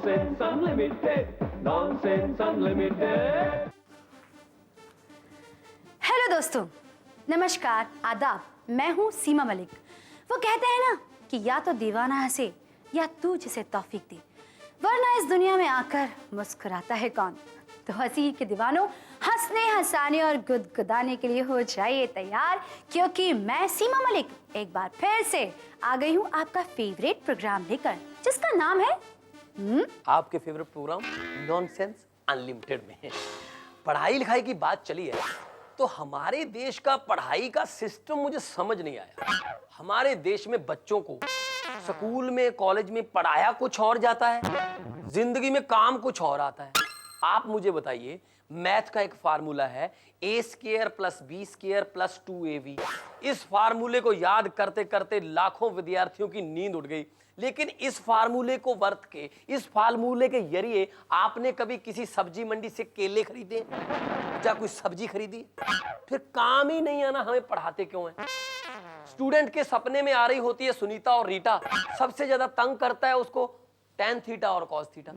Nonsense Unlimited, Nonsense Unlimited. Hello दोस्तों, नमस्कार, आदाब। मैं हूँ सीमा मलिक। वो कहते हैं ना कि या तो दीवाना हंसे या तू जिसे तौफीक दे, वरना इस दुनिया में आकर मुस्कुराता है कौन। तो हंसी के दीवानों, हंसने हंसाने और गुदगुदाने के लिए हो जाइए तैयार, क्योंकि मैं सीमा मलिक एक बार फिर से आ गई हूँ आपका फेवरेट प्रोग्राम लेकर, जिसका नाम है आपके फेवरेट प्रोग्राम नॉनसेंस अनलिमिटेड में। पढ़ाई लिखाई की बात चली है तो हमारे देश का पढ़ाई का सिस्टम मुझे समझ नहीं आया। हमारे देश में बच्चों को स्कूल में कॉलेज में पढ़ाया कुछ और जाता है, जिंदगी में काम कुछ और आता है। आप मुझे बताइए, मैथ का एक फार्मूला है a² + b² + 2ab। इस फार्मूले को याद करते करते लाखों विद्यार्थियों की नींद उड़ गई। लेकिन इस फार्मूले को वर्त के, इस फार्मूले के जरिए आपने कभी किसी सब्जी मंडी से केले खरीदे या कोई सब्जी खरीदी? फिर काम ही नहीं आना, हमें पढ़ाते क्यों हैं? स्टूडेंट के सपने में आ रही होती है सुनीता और रीटा, सबसे ज्यादा तंग करता है उसको tan थीटा और cos थीटा।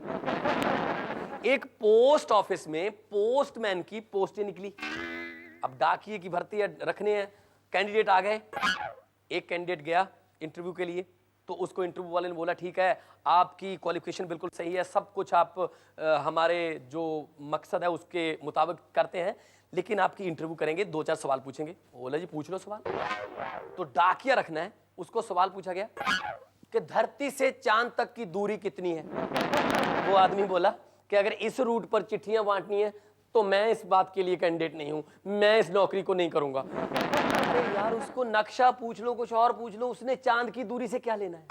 एक पोस्ट ऑफिस में पोस्टमैन की पोस्टें निकली। अब डाकिये की भर्ती रखने हैं, कैंडिडेट आ गए। एक कैंडिडेट गया इंटरव्यू के लिए, तो उसको इंटरव्यू वाले ने बोला ठीक है, आपकी क्वालिफिकेशन बिल्कुल सही है, सब कुछ आप हमारे जो मकसद है उसके मुताबिक करते हैं, लेकिन आपकी इंटरव्यू करेंगे, 2-4 सवाल पूछेंगे। बोला जी पूछ लो सवाल। तो डाकिया रखना है, उसको सवाल पूछा गया कि धरती से चांद तक की दूरी कितनी है। वो आदमी बोला कि अगर इस रूट पर चिट्ठियां बांटनी है तो मैं इस बात के लिए कैंडिडेट नहीं हूं, मैं इस नौकरी को नहीं करूंगा। अरे यार, उसको नक्शा पूछ लो, कुछ और पूछ लो, उसने चांद की दूरी से क्या लेना है?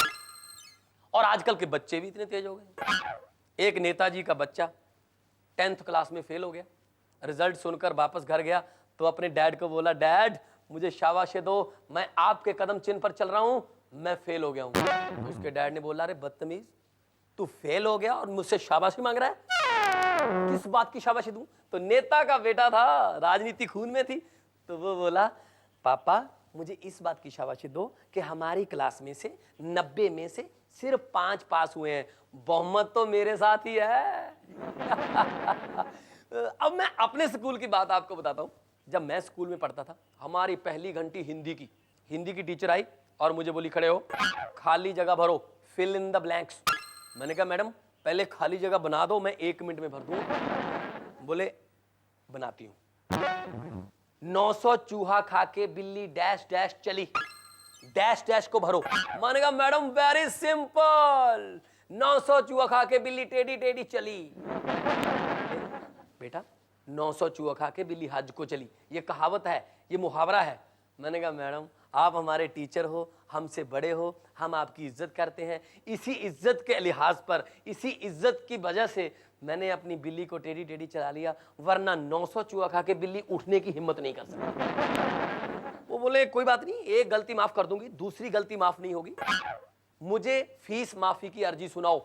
और आजकल के बच्चे भी इतने तेज हो गए। एक नेताजी का बच्चा 10th क्लास में फेल हो गया। रिजल्ट सुनकर वापस घर गया तो अपने डैड को बोला, डैड मुझे शाबाशी दो, मैं आपके कदम चिन्ह पर चल रहा हूं, मैं फेल हो गया हूं। तो उसके डैड ने बोला, अरे बदतमीज, तू फेल हो गया और मुझसे शाबाशी मांग रहा है? किस बात की शाबाशी दूं? तो नेता का बेटा था, राजनीति खून में थी। तो वो बोला, पापा मुझे इस बात की शाबाशी दो कि हमारी क्लास में से 90 में से सिर्फ 5 पास हुए हैं, बहुमत तो मेरे साथ ही है। अब मैं अपने स्कूल की बात आपको बताता हूं। जब मैं स्कूल में पढ़ता था, हमारी पहली घंटी हिंदी की टीचर आई और मुझे बोली, खड़े हो, खाली जगह भरो, फिल इन द ब्लैंक्स। मैंने कहा मैडम पहले खाली जगह बना दो, मैं 1 मिनट में भर दूं। बोले बनाती हूं। 900 चूहा खा के बिल्ली डैश डैश चली, डैश डैश को भरो। मैंने कहा मैडम वेरी सिंपल, 900 चूहा खा के बिल्ली टेढ़ी टेढ़ी चली। बेटा 900 चूहा खा के बिल्ली हज को चली, ये कहावत है, ये मुहावरा है। मैंने कहा मैडम आप हमारे टीचर हो, हमसे बड़े हो, हम आपकी इज्जत करते हैं, इसी इज्जत के लिहाज पर, इसी इज्जत की वजह से मैंने अपनी बिल्ली को टेढ़ी टेढ़ी चला लिया, वरना 900 चूहा खा के बिल्ली उठने की हिम्मत नहीं कर सकती। वो बोले कोई बात नहीं, एक गलती माफ कर दूंगी, दूसरी गलती माफ नहीं होगी। मुझे फीस माफी की अर्जी सुनाओ,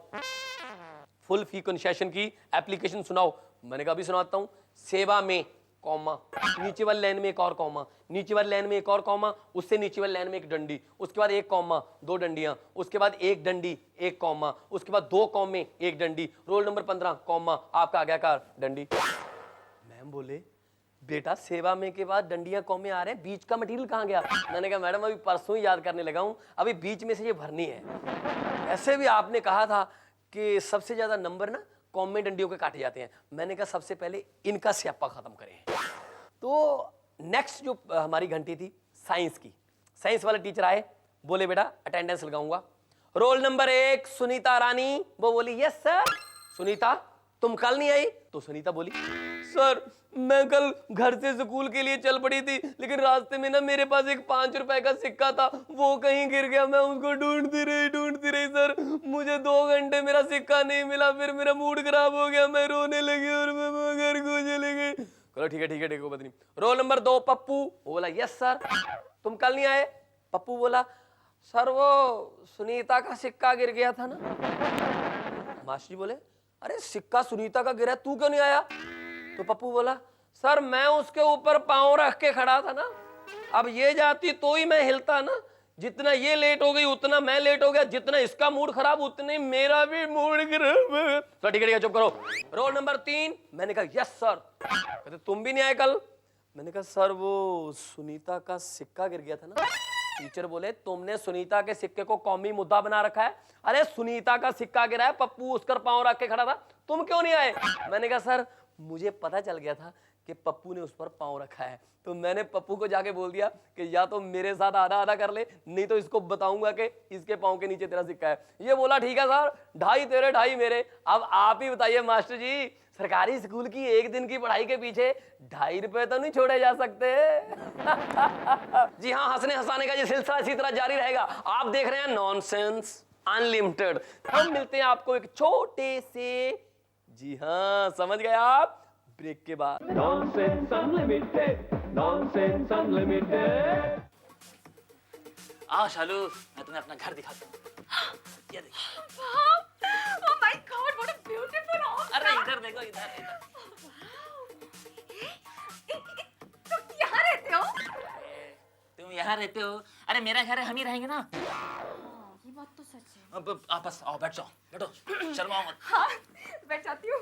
फुल फी कंसेशन की एप्लीकेशन सुनाओ। मैंने कहा अभी सुनाता हूं। सेवा में कॉमा, नीचे वाली लाइन में एक और कॉमा, नीचे वाली लाइन में एक और कॉमा, उससे नीचे वाली लाइन में एक डंडी, उसके बाद एक कॉमा 2 डंडियां, उसके बाद एक डंडी एक कॉमा, उसके बाद 2 कॉमे 1 डंडी, रोल नंबर 15 कॉमा, आपका आज्ञाकार डंडी। मैम बोले बेटा सेवा में के बाद डंडियां कॉमे आ रहे हैं, बीच का मटेरियल कहां गया? मैंने कहा मैडम अभी परसों ही याद करने लगा हूं, अभी बीच में से ये भरनी है। ऐसे भी आपने कहा था कि सबसे ज्यादा नंबर ना कॉमे डंडियों के काटे जाते हैं। मैंने कहा सबसे पहले इनका स्यापा खत्म करें। तो नेक्स्ट जो हमारी घंटी थी साइंस की, साइंस वाले टीचर आए, बोले बेटा अटेंडेंस लगाऊंगा। रोल नंबर 1 सुनीता रानी, वो बोली यस सर। सुनीता तुम कल नहीं आई? तो सुनीता बोली सर मैं कल घर से स्कूल के लिए चल पड़ी थी, लेकिन रास्ते में ना मेरे पास एक 5 रुपए का सिक्का था, वो कहीं गिर गया, मैं उसको ढूंढती रही सर, मुझे 2 घंटे मेरा सिक्का नहीं मिला, फिर मेरा मूड खराब हो गया, मैं रोने लगी और मैं घर को चली गई। चलो ठीक है कोई बात नहीं। रोल नंबर 2 पप्पू, वो बोला यस सर। तुम कल नहीं आए? पप्पू बोला सर वो सुनीता का सिक्का गिर गया था ना। मास्टर जी बोले अरे सिक्का सुनीता का गिरा, तू क्यों नहीं आया? तो पप्पू बोला सर मैं उसके ऊपर पांव रख के खड़ा था ना, अब ये जाती तो ही मैं हिलता ना, जितना ये लेट हो गई उतना मैं लेट हो गया, जितना इसका मूड खराब उतने मेरा भी मूड खराब। तो ठीक है चुप करो। Roll number 3। मैंने कहा यस सर। कहते तुम भी नहीं आए कल। मैंने कहा सर वो सुनीता का सिक्का गिर गया था ना। टीचर बोले तुमने सुनीता के सिक्के को कौमी मुद्दा बना रखा है। अरे सुनीता का सिक्का गिरा है, पप्पू उसका पांव रख के खड़ा था, तुम क्यों नहीं आए? मैंने कहा सर मुझे पता चल गया था कि पप्पू ने उस पर पांव रखा है, तो मैंने पप्पू को जाके बोल दिया कि या तो मेरे साथ आधा आधा कर ले, नहीं तो इसको बताऊंगा कि इसके पांव के नीचे तेरा सिक्का है। ये बोला ठीक है सर, 2.5 तेरे 2.5 मेरे। अब आप ही बताइए मास्टर जी, सरकारी स्कूल की एक दिन की पढ़ाई के पीछे 2.5 रुपए तो नहीं छोड़े जा सकते। जी हाँ, हंसने हंसाने का ये सिलसिला इसी तरह जारी रहेगा। आप देख रहे हैं नॉनसेंस अनलिमिटेड। हम मिलते हैं आपको एक छोटे से, जी हाँ समझ गए आप, ब्रेक के बाद। Nonsense Unlimited, Nonsense Unlimited. आओ शालू, मैं तुम्हें अपना घर दिखाता हूँ। ये देखो। Oh my God, what a beautiful house! अरे इधर देखो, इधर इधर। तुम यहाँ रहते हो? तुम यहाँ रहते हो? अरे मेरा घर है, हम ही रहेंगे ना। ये बात तो सच है। अब आप बस आओ, बैठ जाओ, बैठो, शर्माओ मत। हाँ, बैठ जाती हूँ।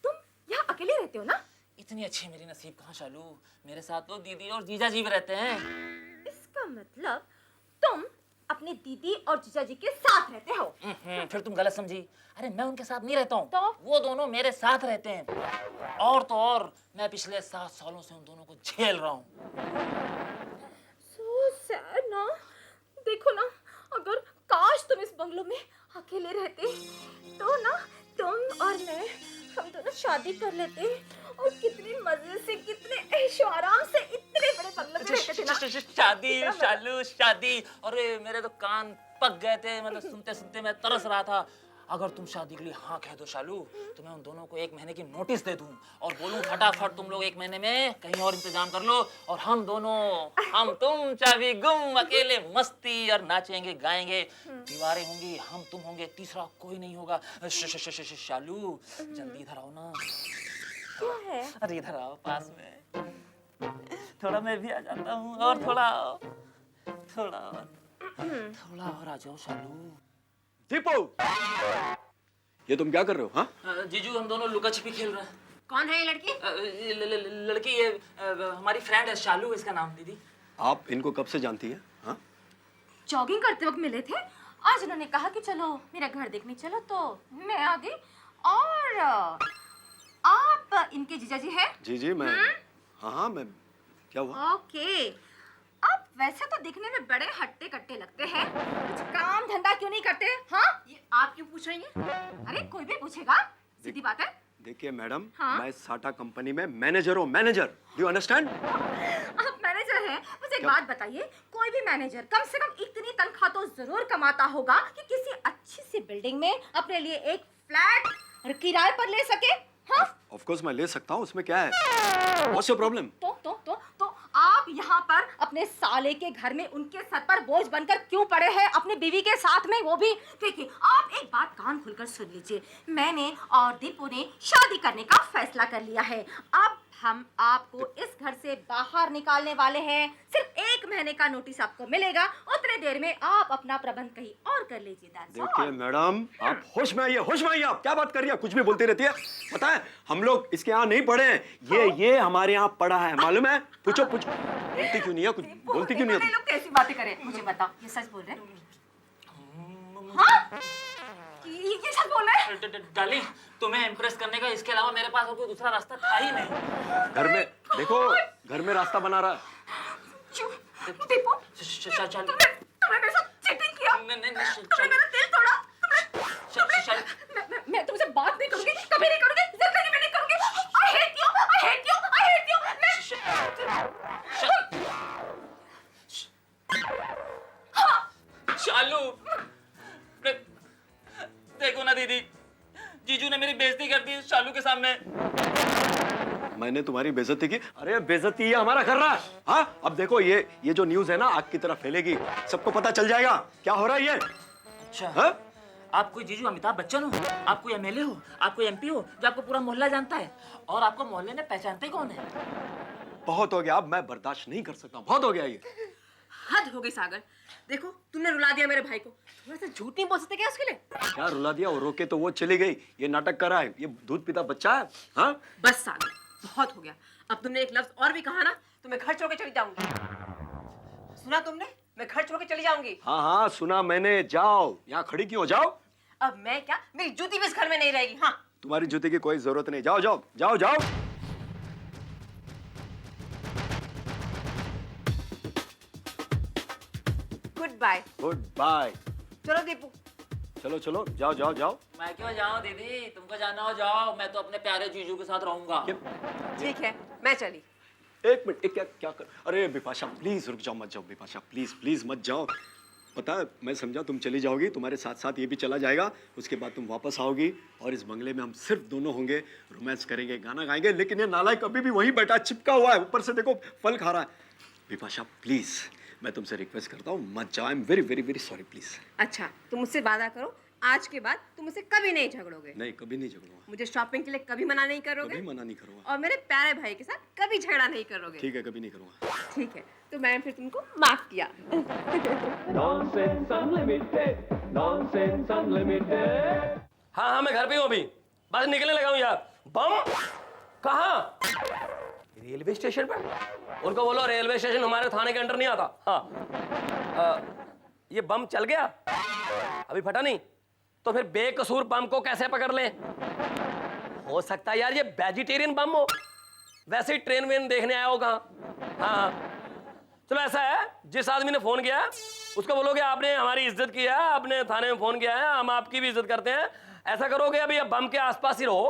तुम यहाँ अकेले रहते हो ना? इतनी अच्छी मेरी नसीब कहाँ शालू, मेरे साथ तो दीदी और जीजा जी भी रहते हैं। इसका मतलब तुम अपने दीदी और जीजा जी के साथ रहते हो? फिर तुम गलत समझी। अरे मैं उनके साथ नहीं रहता हूँ, तो? वो दोनों मेरे साथ रहते हैं। और तो और मैं पिछले 7 सालों से उन दोनों को झेल रहा हूँ। So sad ना। देखो ना, अगर काश तुम इस बंगलो में अकेले रहते तो ना तुम और मैं, हम दोनों शादी कर लेते और कितने मजे से, कितने ऐशो आराम से इतने बड़े बंगले में रहते थे ना। शादी शालू शादी, अरे मेरे तो कान पक गए थे, मतलब सुनते सुनते मैं तरस रहा था। अगर तुम शादी के लिए हाँ कह दो शालू, तो मैं उन दोनों को 1 महीने की नोटिस दे दूं और बोलूं फटाफट तुम लोग 1 महीने में कहीं और इंतजाम कर लो, और हम दोनों, हम तुम चाबी गुम अकेले मस्ती और नाचेंगे गाएंगे। दीवारें होंगी, हम तुम होंगे, तीसरा कोई नहीं होगा। शालू जल्दी इधर आओ ना। क्या है? अरे इधर आओ पास में, थोड़ा मैं भी आ जाता हूँ, और थोड़ा और, थोड़ा और आ जाओ शालू। दीपू, ये तुम क्या कर रहे हो? हाँ, जीजू हम दोनों लुका छिपी खेल रहे हैं। कौन है ये लड़की? लड़की ये हमारी फ्रेंड है, शालू इसका नाम। दीदी आप इनको कब से जानती हैं? हाँ, जॉगिंग करते वक्त मिले थे। आज उन्होंने कहा कि चलो मेरा घर देखने चलो, तो मैं आ गई। और आप इनके जीजा जी हैं? जी जी मैं, हाँ मैं, क्या हुआ? ओके। आप वैसे तो दिखने में बड़े हट्टे कट्टे लगते हैं, कुछ काम धंधा क्यों नहीं करते? हाँ, ये आप क्यों पूछ रही हैं? अरे कोई भी पूछेगा, सीधी बात है। देखिए मैडम, हाँ? मैं साटा कंपनी में मैनेजर हूँ, मैनेजर। Do you understand? आप मैनेजर हैं, मुझे एक क्या? बात बताइए, कोई भी मैनेजर कम से कम इतनी तनख्वाह तो जरूर कमाता होगा कि किसी अच्छी सी बिल्डिंग में अपने लिए एक फ्लैट किराए पर ले सके। हाँ? ऑफ कोर्स मैं ले सकता हूँ, उसमें क्या है? What's your problem? तो आप यहाँ पर अपने साले के घर में उनके सर पर बोझ बनकर क्यों पड़े हैं, अपनी बीवी के साथ में, वो भी? देखिए, आप एक बात कान खोलकर सुन लीजिए, मैंने और दीपू ने शादी करने का फैसला कर लिया है। अब हम आपको इस घर से बाहर निकालने वाले हैं। सिर्फ 1 महीने का नोटिस आपको मिलेगा, उतने देर में आप अपना प्रबंध कहीं और कर लीजिए। That's all. देखिए मैडम, आप होश में आइए, होश में आइए। आप क्या बात कर रही है? कुछ भी बोलती रहती है। पता है, हम लोग इसके यहाँ नहीं पढ़े हैं, ये हमारे यहाँ पढ़ा है, मालूम है? पूछो पूछो, बोलती क्यों नहीं है? कुछ बोलती क्यों नहीं है? लोग कैसी बातें करें, मुझे बताओ, ये सच बोल रहे हैं? हाँ? ये सच बोल रहे हैं? डार्लिंग, तुम्हें इम्प्रेस करने का इसके अलावा मेरे पास और कोई दूसरा रास्ता था ही नहीं। घर में देखो, घर में रास्ता बना रहा है। दीपू, शालू तुमने मेरे साथ चीटिंग किया, तुमने मेरा दिल तोड़ा, मैं तुमसे बात नहीं करूंगी, कभी नहीं करूंगी, जिंदगी में नहीं करूंगी। I hate you, I hate you, I hate you। शालू देखो ना दीदी, जीजू ने मेरी बेइज्जती कर दी शालू के सामने। मैंने तुम्हारी बेइज्जती की? अरे बेइज्जती ये हमारा कर रहा है। हाँ, अब देखो ये जो न्यूज़ है ना, आग की तरह फैलेगी, सबको पता चल जाएगा क्या हो रहा है ये। अच्छा, हाँ? आप कोई जीजू अमिताभ बच्चन हो, आप कोई एमएलए हो, आप कोई एमपी हो, जो आपको पूरा मोहल्ला जानता है, और आपको मोहल्ले में पहचानते कौन है? बहुत हो गया, अब मैं बर्दाश्त नहीं कर सकता, बहुत हो गया ये। हद हो गई सागर। देखो तुमने रुला दिया मेरे भाई को। थोड़ा सा झूठ नहीं बोल सकते क्या उसके लिए? क्या रुला दिया? और रोके तो वो चली गई, ये नाटक कर रहा है, ये दूध पीता बच्चा है। हाँ बस सागर, बहुत हो गया। अब तुमने एक लफ्ज और भी कहा ना तो मैं घर छोड़ के चली जाऊंगी। सुना तुमने? मैं घर छोड़ के चली जाऊंगी। हाँ हाँ सुना मैंने। जाओ, यहाँ खड़ी क्यों हो? जाओ। अब मैं क्या, मेरी जूती भी इस घर में नहीं रहेगी। हाँ तुम्हारी जूते की कोई जरूरत नहीं। जाओ जाओ जाओ जाओ। Good bye. Good bye. चलो दीपू। चलो चलो जाओ जाओ जाओ। मैं क्यों जाऊं दीदी, तुमको जाना हो जाओ, मैं तो अपने प्यारे जीजू के साथ रहूंगा। ठीक है मैं चली। एक मिनट, एक क्या कर? अरे बिपाशा प्लीज रुक जाओ, मत जाओ बिपाशा, प्लीज प्लीज मत जाओ। पता है मैं समझा तुम चली जाओगी, तुम्हारे साथ साथ ये भी चला जाएगा, उसके बाद तुम वापस आओगी और इस बंगले में हम सिर्फ दोनों होंगे, रोमांस करेंगे, गाना गाएंगे। लेकिन ये नालायक अभी भी वहीं बैठा चिपका हुआ है, ऊपर से देखो फल खा रहा है। बिपाशा प्लीज मैं तुमसे रिक्वेस्ट करता हूँ, मत जाओ। I am very very very sorry please. अच्छा तुम मुझसे वादा करो, आज के बाद तुम मुझसे कभी नहीं झगड़ोगे। नहीं कभी नहीं झगड़ूंगा। मुझे शॉपिंग के लिए कभी मना नहीं करोगे। कभी मना नहीं करूंगा। और मेरे प्यारे भाई के साथ कभी झगड़ा नहीं करोगे। ठीक है कभी नहीं करूंगा। ठीक है तो मैंने फिर तुमको माफ किया। Nonsense Unlimited, Nonsense Unlimited. हाँ हाँ मैं घर पे हूँ अभी, बस निकलने लगा हूँ यार। बम कहाँ? रेलवे स्टेशन पर? उनको बोलो रेलवे स्टेशन हमारे थाने के अंडर नहीं आता। हाँ ये बम चल गया, अभी फटा नहीं, तो फिर बेकसूर बम को कैसे पकड़ लें? हो सकता है यार ये वेजिटेरियन बम हो, वैसे ही ट्रेन वेन देखने आया होगा। हाँ चलो ऐसा है, जिस आदमी ने फोन किया उसको बोलोगे आपने हमारी इज्जत की है, आपने थाने में फोन किया है, हम आपकी भी इज्जत करते हैं। ऐसा करोगे अभी अब बम के आसपास ही रहो,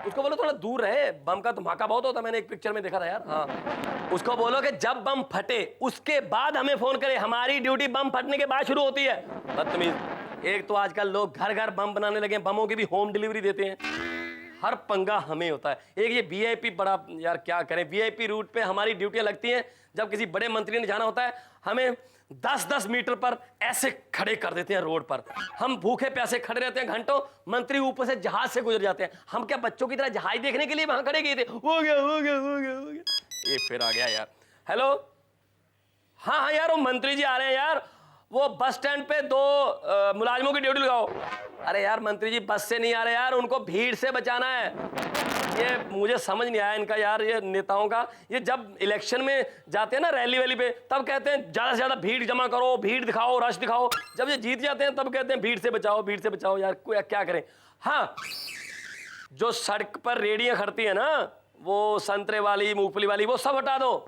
उसको बोलो थोड़ा दूर रहे, बम का धमाका बहुत होता, मैंने एक पिक्चर में देखा था यार। हाँ उसको बोलो कि जब बम फटे उसके बाद हमें फोन करे, हमारी ड्यूटी बम फटने के बाद शुरू होती है। बदतमीज। एक तो आजकल लोग घर घर बम बनाने लगे, बमों की भी होम डिलीवरी देते हैं, हर पंगा हमें होता है। एक ये वीआईपी बड़ा यार क्या करें, वीआईपी रूट पे हमारी ड्यूटियां लगती हैं, जब किसी बड़े मंत्री ने जाना होता है हमें 10-10 मीटर पर ऐसे खड़े कर देते हैं रोड पर, हम भूखे प्यासे खड़े रहते हैं घंटों, मंत्री ऊपर से जहाज से गुजर जाते हैं, हम क्या बच्चों की तरह जहाज देखने के लिए वहां खड़े गए थे? हो गया हो गया हो गया हो गया। ये फिर आ गया यार। हेलो हाँ हाँ यार वो मंत्री जी आ रहे हैं यार, वो बस स्टैंड पे 2 मुलाजिमों की ड्यूटी लगाओ। अरे यार मंत्री जी बस से नहीं आ रहे यार, उनको भीड़ से बचाना है। ये मुझे समझ नहीं आया इनका यार, ये नेताओं का, ये जब इलेक्शन में जाते हैं ना रैली वैली पे तब कहते हैं ज्यादा से ज्यादा भीड़ जमा करो, भीड़ दिखाओ, रश दिखाओ, जब ये जीत जाते हैं तब कहते हैं भीड़ से बचाओ, भीड़ से बचाओ। यार क्या करें। हाँ जो सड़क पर रेडियां खड़ती है ना, वो संतरे वाली मूंगफली वाली, वो सब हटा दो।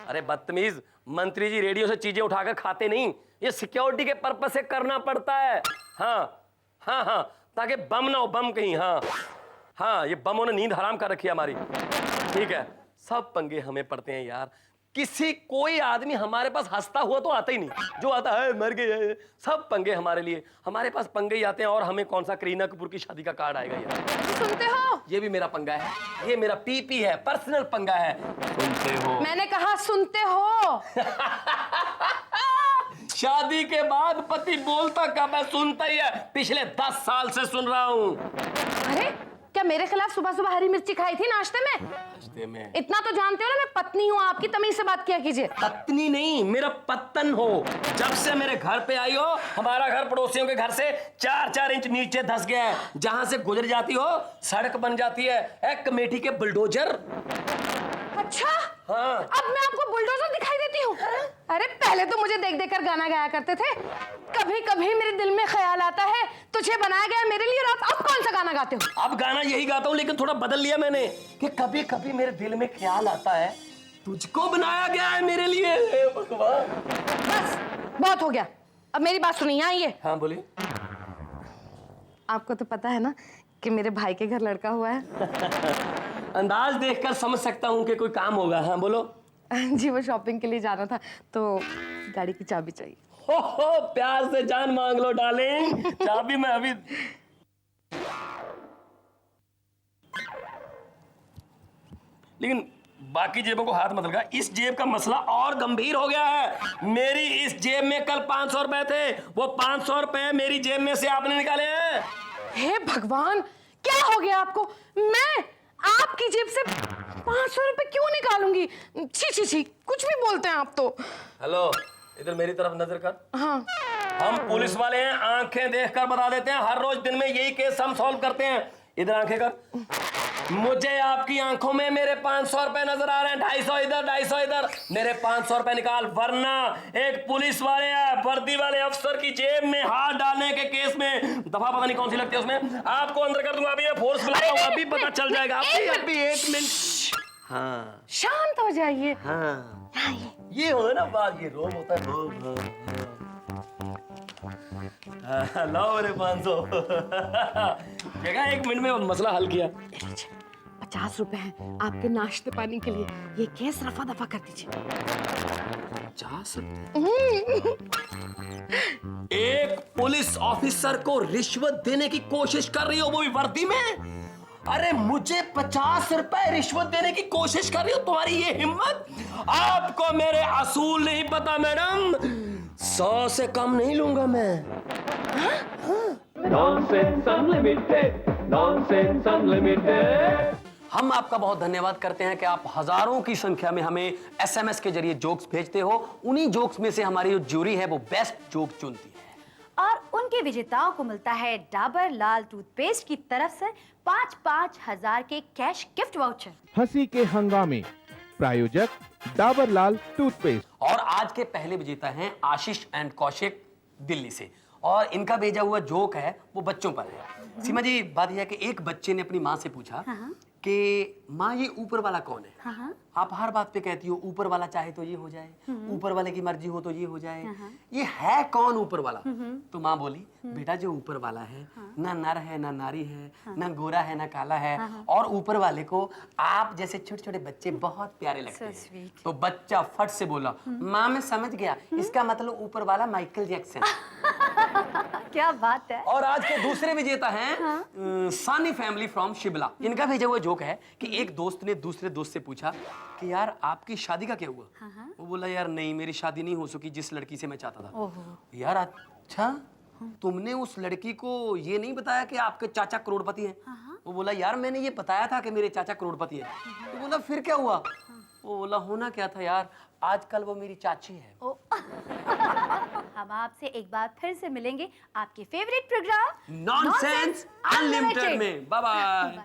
अरे बदतमीज, मंत्री जी रेडियो से चीजें उठाकर खाते नहीं, ये सिक्योरिटी के पर्पस से करना पड़ता है। हाँ हाँ हाँ ताकि बम ना हो, बम कहीं। हाँ हाँ ये बमों ने नींद हराम कर रखी है हमारी। ठीक है सब पंगे हमें पड़ते हैं यार, कोई आदमी हमारे पास हंसता हुआ तो आता ही नहीं, जो आता है मर गए। सब पंगे हमारे लिए, हमारे पास पंगे ही आते हैं, और हमें कौन सा करीना कपूर की शादी का कार्ड आएगा यार। सुनते हो? ये भी मेरा पंगा है, ये मेरा पीपी है, पर्सनल पंगा है। सुनते हो? मैंने कहा सुनते हो। शादी के बाद पति बोलता कब है, सुनता ही है, पिछले 10 साल से सुन रहा हूँ। अरे क्या मेरे खिलाफ सुबह सुबह हरी मिर्ची खाई थी नाश्ते में? नाश्ते में? इतना तो जानते हो ना मैं पत्नी हूँ आपकी, तमीज से बात किया कीजिए। पत्नी नहीं मेरा पत्तन हो, जब से मेरे घर पे आई हो हमारा घर पड़ोसियों के घर से 4-4 इंच नीचे धंस गया है, जहां से गुजर जाती हो सड़क बन जाती है। एक कमेटी के बुलडोजर। अच्छा हाँ। अब मैं आपको बुलडोजर दिखाई देती हूँ? अरे पहले तो मुझे देख देख कर गाना गाया करते थे, कभी कभी मेरे दिल में ख्याल आता है तुझे बनाया गया मेरे लिए रात। अब कौन सा गाना गाते हो? अब गाना यही गाता हूँ, लेकिन थोड़ा बदल लिया मैंने कि कभी कभी मेरे दिल में ख्याल आता है तुझको बनाया गया है मेरे लिए। भगवान बस बहुत हो गया, अब मेरी बात सुनिए। यहाँ आइए। हाँ बोलिए। आपको तो पता है ना कि मेरे भाई के घर लड़का हुआ है। अंदाज देखकर समझ सकता हूँ कि कोई काम होगा। हाँ बोलो। जी वो शॉपिंग के लिए जाना था तो गाड़ी की चाबी चाहिए। हो प्यार से जान मांग लो डार्लिंग, चाबी मैं अभी। लेकिन बाकी जेबों को हाथ मत लगा, इस जेब का मसला और गंभीर हो गया है। मेरी इस जेब में कल 500 रुपए थे, वो 500 रुपए मेरी जेब में से आपने निकाले हैं। हे भगवान क्या हो गया आपको? मैं आपकी जेब से 500 रुपए क्यों निकालूंगी? छी छी छी, कुछ भी बोलते हैं आप तो। हेलो इधर मेरी तरफ नजर कर। हाँ। हम पुलिस वाले हैं, आंखें देखकर बता देते हैं, हर रोज दिन में यही केस हम सॉल्व करते हैं। इधर आंखें कर। मुझे आपकी आंखों में मेरे 500 रुपए नजर आ रहे हैं, 250 इधर 250 इधर। मेरे 500 रुपए निकाल, वरना एक पुलिस वाले या वर्दी वाले अफसर की जेब में हाथ डालने के केस में दफा पता नहीं कौन सी लगती है उसमें आपको अंदर कर दूंगा। अभी मैं फोर्स बुलाता हूँ, अभी पता चल जाएगा। अभी 1 मिनट। हाँ शांत हो जाइए। हाँ, ये हो ना बात, ये रोब होता है, रोब। हाँ, लाओ मेरे 500। देखा, 1 मिनट में मसला हल किया। 50 रुपए हैं आपके नाश्ते पानी के लिए, ये केस रफा दफा कर दीजिए। 50 एक पुलिस ऑफिसर को रिश्वत देने की कोशिश कर रही हो, वो भी वर्दी में? अरे मुझे 50 रुपए रिश्वत देने की कोशिश कर रही हो, तुम्हारी ये हिम्मत? आपको मेरे असूल नहीं पता मैडम, 100 से कम नहीं लूंगा मैं। Nonsense Unlimited, Nonsense Unlimited. हम आपका बहुत धन्यवाद करते हैं कि आप हजारों की संख्या में हमें SMS के जरिए जोक्स भेजते हो। उन्हीं जोक्स में से हमारी जो ज्यूरी है वो बेस्ट जोक चुनती है और उनके विजेताओं को मिलता है डाबर लाल टूथपेस्ट की तरफ से 5-5 हजार के कैश गिफ्ट वाउचर। हंसी के हंगामे, प्रायोजक डाबर लाल टूथपेस्ट। और आज के पहले विजेता हैं आशीष एंड कौशिक दिल्ली से, और इनका भेजा हुआ जोक है वो बच्चों पर है। सीमा जी, बात यह है कि एक बच्चे ने अपनी माँ से पूछा कि माँ ये ऊपर वाला कौन है? आप हर बात पे कहती हो ऊपर वाला चाहे तो ये हो जाए, ऊपर वाले की मर्जी हो तो ये हो जाए, ये है कौन ऊपर वाला? तो माँ बोली, बेटा जो ऊपर वाला है ना नर है ना नारी है, ना गोरा है ना काला है, और ऊपर वाले को आप जैसे छोटे छोटे बच्चे बहुत प्यारे लगते हैं। तो बच्चा फट से बोला, माँ मैं समझ गया, इसका मतलब ऊपर वाला माइकल जैक्सन। क्या बात है। और आज के दूसरे विजेता हैं सानी फैमिली फ्रॉम शिमला। इनका भेजा हुआ जोक है कि एक दोस्त ने दूसरे दोस्त से पूछा कि यार आपकी शादी का क्या हुआ? वो बोला, यार नहीं मेरी शादी नहीं हो सकी जिस लड़की से मैं चाहता था। यार अच्छा, तुमने उस लड़की को ये नहीं बताया कि आपके चाचा करोड़पति हैं? वो बोला, यार मैंने ये बताया था कि मेरे चाचा करोड़पति हैं। तो बोला फिर क्या हुआ? वो बोला, होना क्या था यार, आजकल वो मेरी चाची है। हम आपसे एक बार फिर से मिलेंगे आपके फेवरेट प्रोग्राम नॉनसेंस अनलिमिटेड में। Bye bye.